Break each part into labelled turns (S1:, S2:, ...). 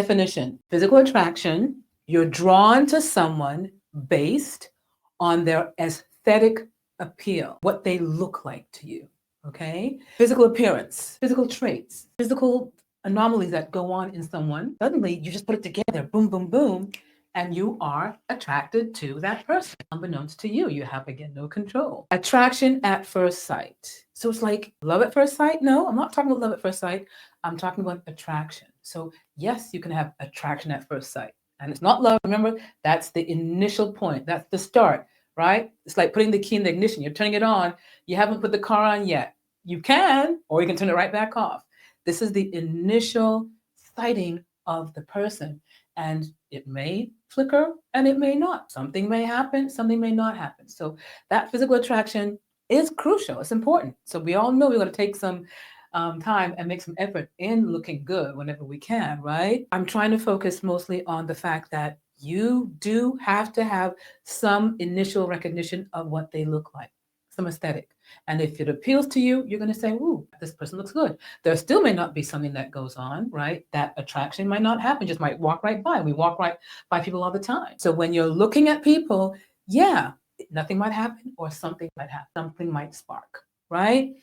S1: definition. Physical attraction, you're drawn to someone based on their aesthetic appeal, what they look like to you. Okay? Physical appearance, physical traits, physical anomalies that go on in someone. Suddenly, you just put it together, boom, boom, boom, and you are attracted to that person. Unbeknownst to you, you have, again, no control. Attraction at first sight. So it's like love at first sight? No, I'm not talking about love at first sight. I'm talking about attraction. So yes, you can have attraction at first sight. And it's not love. Remember, that's the initial point. That's the start, right? It's like putting the key in the ignition. You're turning it on. You haven't put the car on yet. You can, or you can turn it right back off. This is the initial sighting of the person. And it may flicker and it may not. Something may happen, something may not happen. So that physical attraction is crucial. It's important. So we all know we're going to take some time and make some effort in looking good whenever we can, right? I'm trying to focus mostly on the fact that you do have to have some initial recognition of what they look like, some aesthetic. And if it appeals to you, you're going to say, ooh, this person looks good. There still may not be something that goes on, right? That attraction might not happen, just might walk right by. We walk right by people all the time. So when you're looking at people, yeah, nothing might happen or something might happen. Something might spark, right?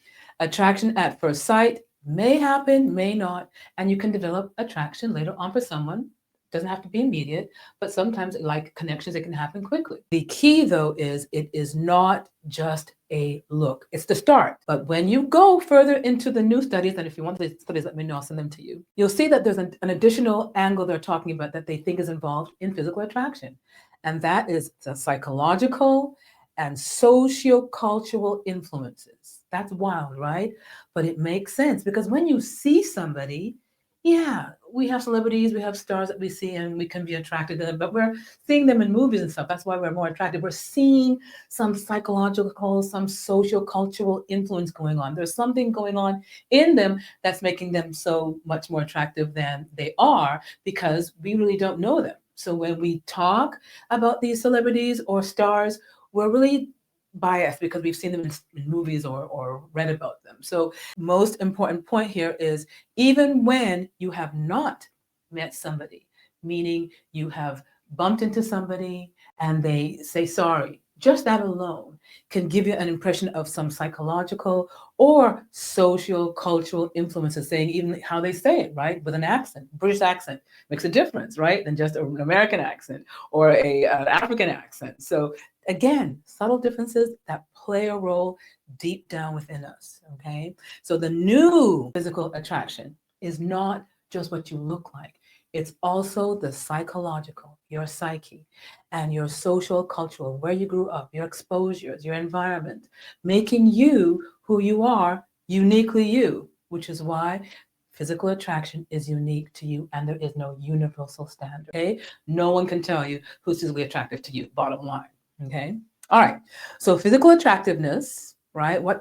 S1: Attraction at first sight may happen, may not, and you can develop attraction later on for someone. Doesn't have to be immediate, but sometimes, like connections, it can happen quickly. The key, though, is it is not just a look. It's the start. But when you go further into the new studies, and if you want the studies, let me know, I'll send them to you. You'll see that there's an additional angle they're talking about that they think is involved in physical attraction, and that is the psychological and sociocultural influences. That's wild, right? But it makes sense because when you see somebody, yeah, we have celebrities, we have stars that we see and we can be attracted to them, but we're seeing them in movies and stuff. That's why we're more attracted. We're seeing some psychological, some sociocultural influence going on. There's something going on in them that's making them so much more attractive than they are because we really don't know them. So when we talk about these celebrities or stars, we're really biased because we've seen them in movies or read about them. So most important point here is even when you have not met somebody, meaning you have bumped into somebody and they say sorry, just that alone can give you an impression of some psychological or social cultural influences, saying even how they say it, right? With an accent, British accent makes a difference, right? Than just an American accent or an African accent. So again, subtle differences that play a role deep down within us, okay? So the new physical attraction is not just what you look like. It's also the psychological, your psyche, and your social, cultural, where you grew up, your exposures, your environment, making you who you are, uniquely you, which is why physical attraction is unique to you and there is no universal standard, okay? No one can tell you who's physically attractive to you, bottom line. Okay. All right. So physical attractiveness, right? What